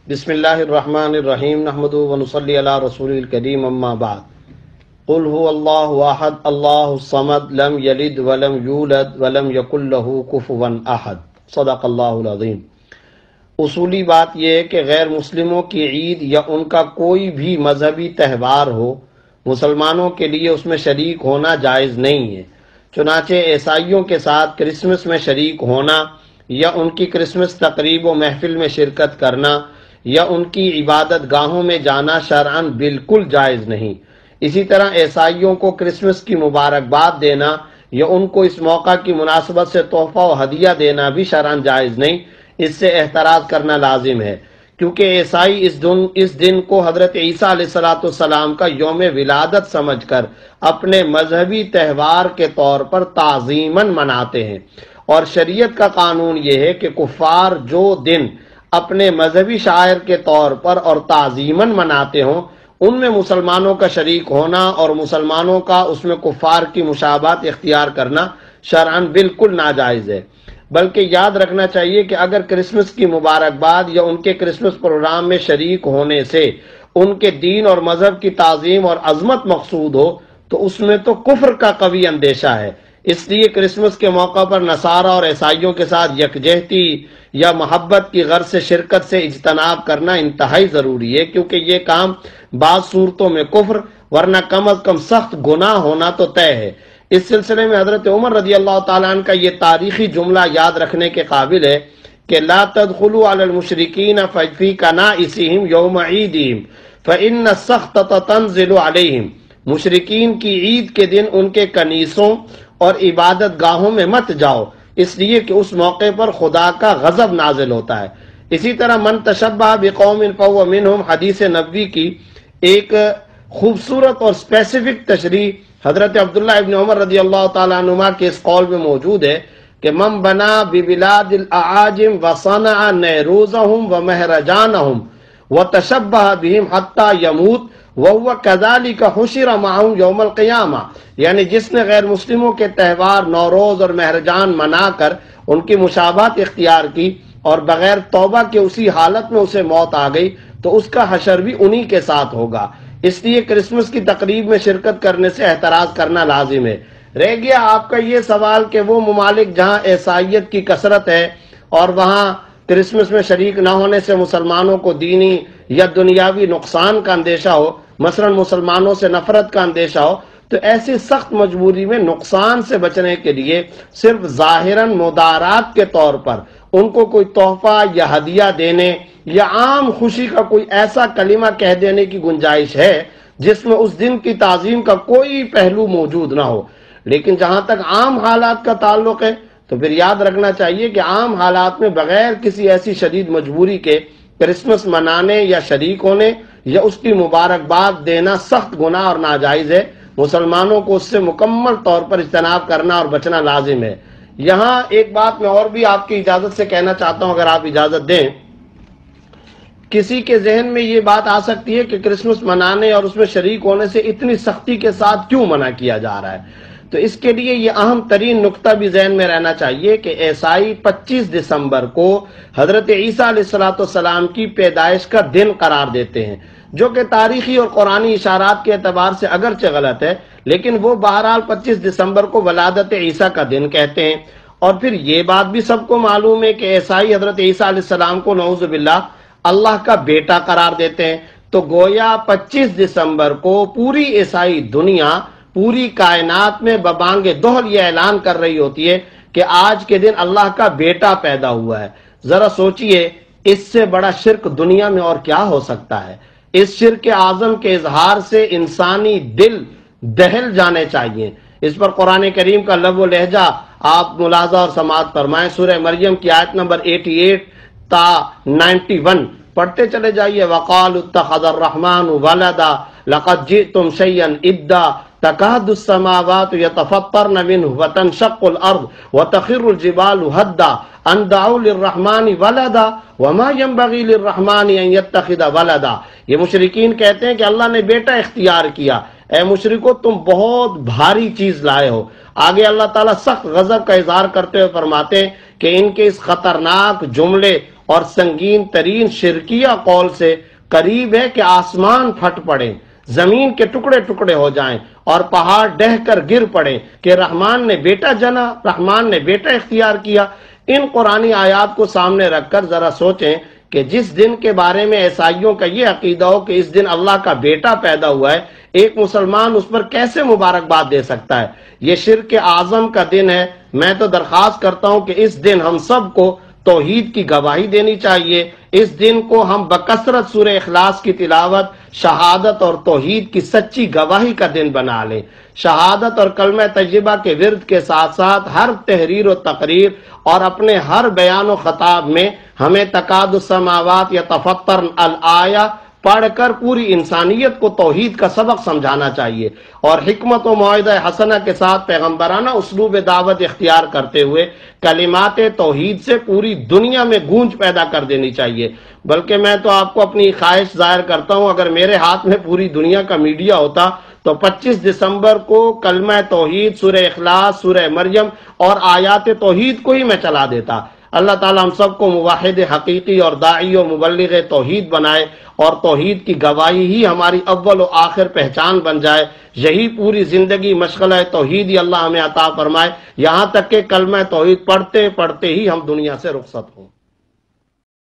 بسم اللہ الرحمن الرحیم نحمد و نصلی علی رسول الکریم اما بعد قل هو اللہ احد اللہ الصمد لم یلد ولم یولد ولم یکن له کفوا احد صدق اللہ العظیم۔ اصولی بات یہ ہے کہ غیر مسلموں کی عید یا ان کا کوئی بھی مذہبی تہوار ہو، مسلمانوں کے لیے اس میں شریک ہونا جائز نہیں ہے۔ چنانچہ عیسائیوں کے ساتھ کرسمس میں شریک ہونا یا ان کی کرسمس تقریب و محفل میں شرکت کرنا یا ان کی عبادت گاہوں میں جانا شرعاً بالکل جائز نہیں۔ اسی طرح عیسائیوں کو کرسمس کی مبارکباد دینا یا ان کو اس موقع کی مناسبت سے تحفہ و ہدیہ دینا بھی شرعاً جائز نہیں، اس سے احتراز کرنا لازم ہے، کیونکہ عیسائی اس دن کو حضرت عیسیٰ علیہ السلام کا یوم ولادت سمجھ کر اپنے مذہبی تہوار کے طور پر تعظیماً مناتے ہیں، اور شریعت کا قانون یہ ہے کہ کفار جو دن اپنے مذہبی شاعر کے طور پر اور تعظیماً مناتے ہوں ان میں مسلمانوں کا شریک ہونا اور مسلمانوں کا اس میں کفار کی مشابہت اختیار کرنا شرعاً بالکل ناجائز ہے۔ بلکہ یاد رکھنا چاہیے کہ اگر کرسمس کی مبارکباد یا ان کے کرسمس پروگرام میں شریک ہونے سے ان کے دین اور مذہب کی تعظیم اور عظمت مقصود ہو تو اس میں تو کفر کا قوی اندیشہ ہے۔ اس لیے کرسمس کے موقع پر نصارہ اور عیسائیوں کے ساتھ یکجہتی یا محبت کی غرض سے شرکت سے اجتناب کرنا انتہائی ضروری ہے، کیونکہ یہ کام بعض صورتوں میں کفر ورنہ کم از کم سخت گناہ ہونا تو طے ہے۔ اس سلسلے میں حضرت عمر رضی اللہ تعالیٰ عنہ کا یہ تاریخی جملہ یاد رکھنے کے قابل ہے کہ لا تدخلوا علی المشرکین فی کنائسہم یوم عیدہم فإن السخطۃ تنزل علیہم۔ مشرکین کی عید کے دن ان کے کنیسوں اور عبادت گاہوں میں مت جاؤ، اس لیے کہ اس موقع پر خدا کا غضب نازل ہوتا ہے۔ اسی طرح من تشبہ بقوم فہو منہم حدیث نبوی کی ایک خوبصورت اور اسپیسیفک تشریح حضرت عبداللہ ابن عمر رضی اللہ تعالیٰ عنہما کے اس قول میں موجود ہے کہ من بنا ببلاد الاعاجم وصنع نیروزہم ومہرجانہم وتشبہ بہم حتی یموت وَهُوَ كَذَلِكَ حُشِرَ مَعَهُمْ يَوْمَ الْقِيَامَةِ، یعنی جس نے غیر مسلموں کے تہوار نوروز اور مہرجان منا کر ان کی مشابہت اختیار کی اور بغیر توبہ کے اسی حالت میں اسے موت آ گئی تو اس کا حشر بھی انہی کے ساتھ ہوگا۔ اس لیے کرسمس کی تقریب میں شرکت کرنے سے احتراز کرنا لازم ہے۔ رہ گیا آپ کا یہ سوال کہ وہ ممالک جہاں عیسائیت کی کثرت ہے اور وہاں کرسمس میں شریک نہ ہونے سے مسلمانوں کو دینی یا دنیاوی نقصان کا اندیشہ ہو، مثلا مسلمانوں سے نفرت کا اندیشہ ہو، تو ایسی سخت مجبوری میں نقصان سے بچنے کے لیے صرف ظاہراً مدارات کے طور پر ان کو کوئی تحفہ یا ہدیہ دینے یا عام خوشی کا کوئی ایسا کلمہ کہہ دینے کی گنجائش ہے جس میں اس دن کی تعظیم کا کوئی پہلو موجود نہ ہو۔ لیکن جہاں تک عام حالات کا تعلق ہے تو پھر یاد رکھنا چاہیے کہ عام حالات میں بغیر کسی ایسی شدید مجبوری کے کرسمس منانے یا شریک ہونے یا اس کی مبارکباد دینا سخت گناہ اور ناجائز ہے۔ مسلمانوں کو اس سے مکمل طور پر اجتناب کرنا اور بچنا لازم ہے۔ یہاں ایک بات میں اور بھی آپ کی اجازت سے کہنا چاہتا ہوں، اگر آپ اجازت دیں۔ کسی کے ذہن میں یہ بات آ سکتی ہے کہ کرسمس منانے اور اس میں شریک ہونے سے اتنی سختی کے ساتھ کیوں منع کیا جا رہا ہے؟ تو اس کے لیے یہ اہم ترین نقطہ بھی ذہن میں رہنا چاہیے کہ عیسائی 25 دسمبر کو حضرت عیسیٰ علیہ السلام کی پیدائش کا دن قرار دیتے ہیں، جو کہ تاریخی اور قرآنی اشارات کے اعتبار سے اگرچہ غلط ہے، لیکن وہ بہرحال 25 دسمبر کو ولادت عیسیٰ کا دن کہتے ہیں۔ اور پھر یہ بات بھی سب کو معلوم ہے کہ عیسائی حضرت عیسیٰ علیہ السلام کو نعوذ باللہ اللہ کا بیٹا قرار دیتے ہیں۔ تو گویا 25 دسمبر کو پوری عیسائی دنیا، پوری کائنات میں ببانگ دہل یہ اعلان کر رہی ہوتی ہے کہ آج کے دن اللہ کا بیٹا پیدا ہوا ہے۔ ذرا سوچئے، اس سے بڑا شرک دنیا میں اور کیا ہو سکتا ہے؟ اس شرک اعظم کے اظہار سے انسانی دل دہل جانے چاہیے۔ اس پر قرآن کریم کا لب و لہجہ آپ ملاحظہ اور سماعت فرمائیں۔ سورہ مریم کی آیت نمبر 88 تا 91 پڑھتے چلے جائیے۔ وَقَالُوا اتَّخَذَ الرَّحْمَنُ وَلَدًا لَقَدْ جِئْتُمْ شَيْئًا إِدًّا تَكَادُ السَّمَاوَاتُ يَتَفَطَّرْنَ مِنْهُ وَتَنشَقُّ الْأَرْضُ وَتَخِرُّ الْجِبَالُ هَدًّا أَن دَعَوْا لِلرَّحْمَنِ وَلَدًا وَمَا يَنبَغِي لِلرَّحْمَنِ أَن يَتَّخِذَ وَلَدًا۔ یہ مشرکین کہتے ہیں کہ اللہ نے بیٹا اختیار کیا۔ اے مشرکو، تم بہت بھاری چیز لائے ہو۔ آگے اللہ تعالیٰ سخت غضب کا اظہار کرتے ہوئے فرماتے ہیں کہ ان کے اس خطرناک جملے اور سنگین ترین شرکیہ قول سے قریب ہے کہ آسمان پھٹ پڑے، زمین کے ٹکڑے ٹکڑے ہو جائیں اور پہاڑ ڈہ کر گر پڑے کہ رحمان نے بیٹا جنا، رحمان نے بیٹا اختیار کیا۔ ان قرآنی آیات کو سامنے رکھ کر ذرا سوچیں کہ جس دن کے بارے میں عیسائیوں کا یہ عقیدہ ہو کہ اس دن اللہ کا بیٹا پیدا ہوا ہے، ایک مسلمان اس پر کیسے مبارکباد دے سکتا ہے؟ یہ شرک اعظم کا دن ہے۔ میں تو درخواست کرتا ہوں کہ اس دن ہم سب کو توحید کی گواہی دینی چاہیے۔ اس دن کو ہم بکثرت سورہ اخلاص کی تلاوت، شہادت اور توحید کی سچی گواہی کا دن بنا لیں۔ شہادت اور کلمہ طیبہ کے ورد کے ساتھ ساتھ ہر تحریر و تقریر اور اپنے ہر بیان و خطاب میں ہمیں تکاد السماوات یتفطرن الآیہ پڑھ کر پوری انسانیت کو توحید کا سبق سمجھانا چاہیے، اور حکمت و موعظہ حسنہ کے ساتھ پیغمبرانہ اسلوب دعوت اختیار کرتے ہوئے کلمات توحید سے پوری دنیا میں گونج پیدا کر دینی چاہیے۔ بلکہ میں تو آپ کو اپنی خواہش ظاہر کرتا ہوں، اگر میرے ہاتھ میں پوری دنیا کا میڈیا ہوتا تو 25 دسمبر کو کلمہ توحید، سورہ اخلاص، سورہ مریم اور آیات توحید کو ہی میں چلا دیتا۔ اللہ تعالی ہم سب کو موحد حقیقی اور داعی و مبلغ توحید بنائے، اور توحید کی گواہی ہی ہماری اول و آخر پہچان بن جائے۔ یہی پوری زندگی مشغلہ توحید ہی اللہ ہمیں عطا فرمائے، یہاں تک کہ کلمہ توحید پڑھتے پڑھتے ہی ہم دنیا سے رخصت ہوں۔